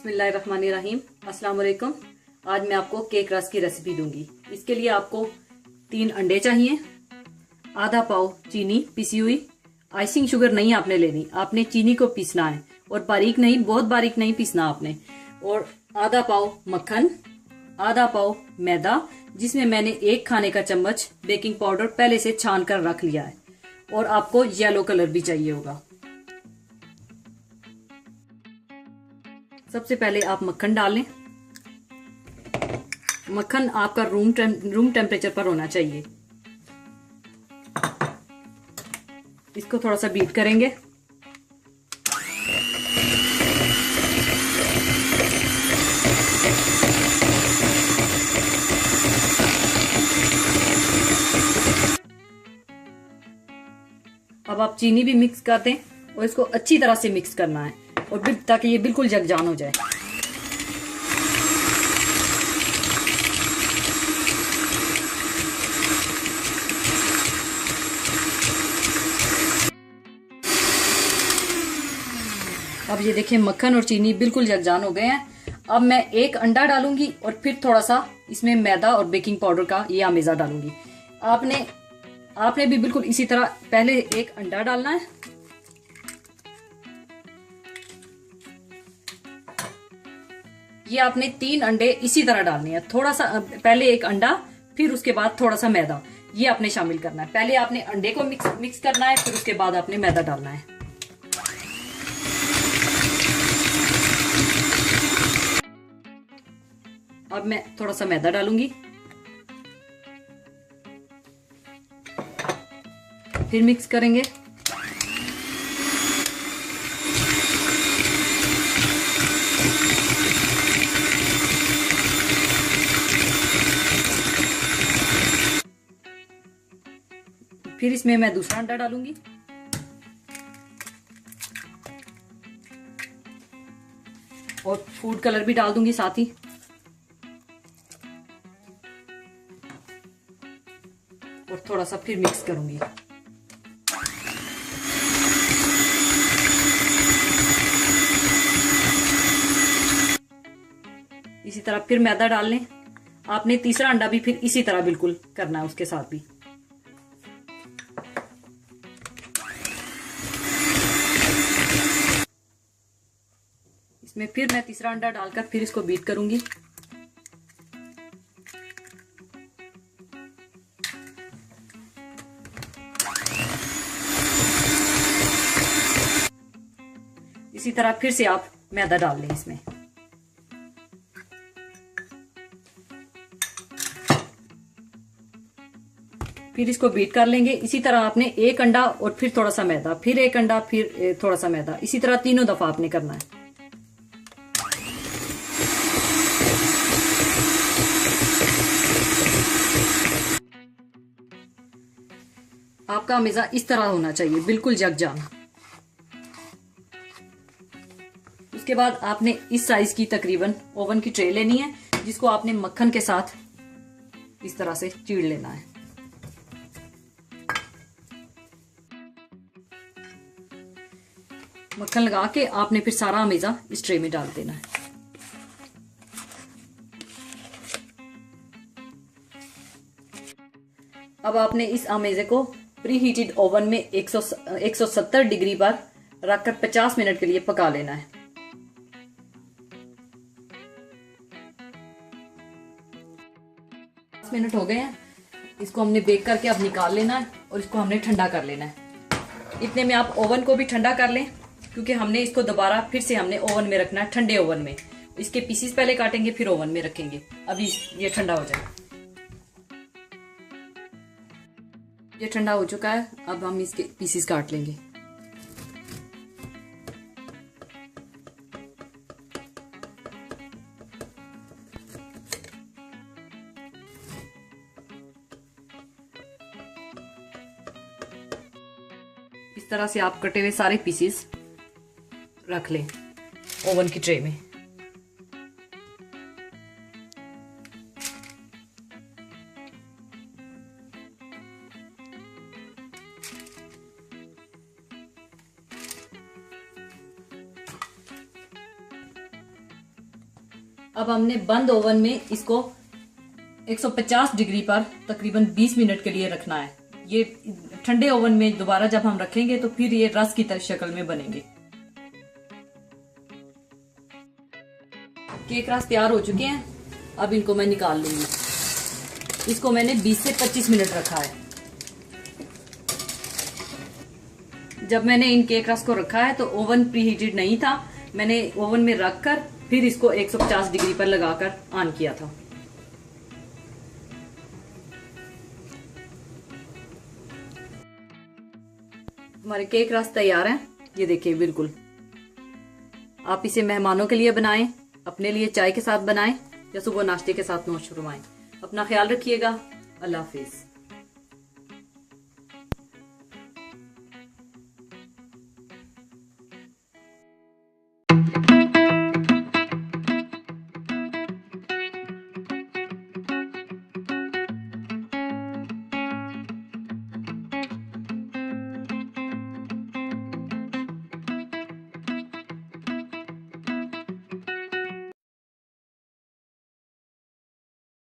बिस्मिल्लाहिर्रहमानिर्रहीम। अस्सलाम वालेकुम। आज मैं आपको केक रस की रेसिपी दूंगी। इसके लिए आपको 3 अंडे चाहिए, आधा पाव चीनी पिसी हुई। आइसिंग शुगर नहीं आपने लेनी, आपने चीनी को पीसना है और बारीक नहीं, बहुत बारीक नहीं पीसना आपने। और आधा पाव मक्खन, आधा पाव मैदा जिसमें मैंने 1 खाने का चम्मच बेकिंग पाउडर पहले से छान कर रख लिया है। और आपको येलो कलर भी चाहिए होगा। सबसे पहले आप मक्खन डाल लें। मक्खन आपका रूम टेम्परेचर पर होना चाहिए। इसको थोड़ा सा बीट करेंगे। अब आप चीनी भी मिक्स कर दें और इसको अच्छी तरह से मिक्स करना है और ताकि ये बिल्कुल जगजान हो जाए। अब ये देखें मक्खन और चीनी बिल्कुल जगजान हो गए हैं। अब मैं 1 अंडा डालूंगी और फिर थोड़ा सा इसमें मैदा और बेकिंग पाउडर का ये आमेजा डालूंगी। आपने भी बिल्कुल इसी तरह पहले 1 अंडा डालना है। ये आपने 3 अंडे इसी तरह डालने हैं। थोड़ा सा पहले 1 अंडा, फिर उसके बाद थोड़ा सा मैदा, ये आपने शामिल करना है। पहले आपने अंडे को मिक्स करना है, फिर उसके बाद आपने मैदा डालना है। अब मैं थोड़ा सा मैदा डालूंगी, फिर मिक्स करेंगे। फिर इसमें मैं दूसरा अंडा डालूंगी और फूड कलर भी डाल दूंगी साथ ही। और थोड़ा सा फिर मिक्स करूंगी। इसी तरह फिर मैदा डाल लें। आपने तीसरा अंडा भी फिर इसी तरह बिल्कुल करना है उसके साथ भी। इसमें फिर मैं तीसरा अंडा डालकर फिर इसको बीट करूंगी। इसी तरह फिर से आप मैदा डाल लें इसमें। फिर इसको बीट कर लेंगे। इसी तरह आपने 1 अंडा और फिर थोड़ा सा मैदा, फिर 1 अंडा, फिर थोड़ा सा मैदा, इसी तरह 3 दफा आपने करना है। आपका अमेजा इस तरह होना चाहिए, बिल्कुल जगजान। उसके बाद आपने इस साइज की तकरीबन ओवन की ट्रे लेनी है, जिसको आपने मक्खन के साथ इस तरह से चीड़ लेना है। मक्खन लगा के आपने फिर सारा अमेजा इस ट्रे में डाल देना है। अब आपने इस अमेजे को प्री हीटेड ओवन में 170 डिग्री पर रखकर 50 मिनट के लिए पका लेना है। मिनट हो गए हैं। इसको हमने बेक करके अब निकाल लेना है और इसको हमने ठंडा कर लेना है। इतने में आप ओवन को भी ठंडा कर लें, क्योंकि हमने इसको दोबारा फिर से हमने ओवन में रखना है, ठंडे ओवन में। इसके पीसीस पहले काटेंगे, फिर ओवन में रखेंगे। अभी ये ठंडा हो जाए। ये ठंडा हो चुका है। अब हम इसके पीसीस काट लेंगे। इस तरह से आप कटे हुए सारे पीसेस रख लें ओवन की ट्रे में। अब हमने बंद ओवन में इसको 150 डिग्री पर तकरीबन 20 मिनट के लिए रखना है। ये ठंडे ओवन में दोबारा जब हम रखेंगे तो फिर ये रस की तरह शक्ल में बनेंगे। केक रस तैयार हो चुके हैं, अब इनको मैं निकाल लूंगी। इसको मैंने 20 से 25 मिनट रखा है। जब मैंने इन केक रस को रखा है तो ओवन प्रीहीटेड नहीं था, मैंने ओवन में रखकर फिर इसको 150 डिग्री पर लगाकर ऑन किया था। हमारे केक रस तैयार हैं, ये देखिए बिल्कुल। आप इसे मेहमानों के लिए बनाएं, अपने लिए चाय के साथ बनाएं या सुबह नाश्ते के साथ नोश फरमाएं। अपना ख्याल रखिएगा। अल्लाह हाफिज।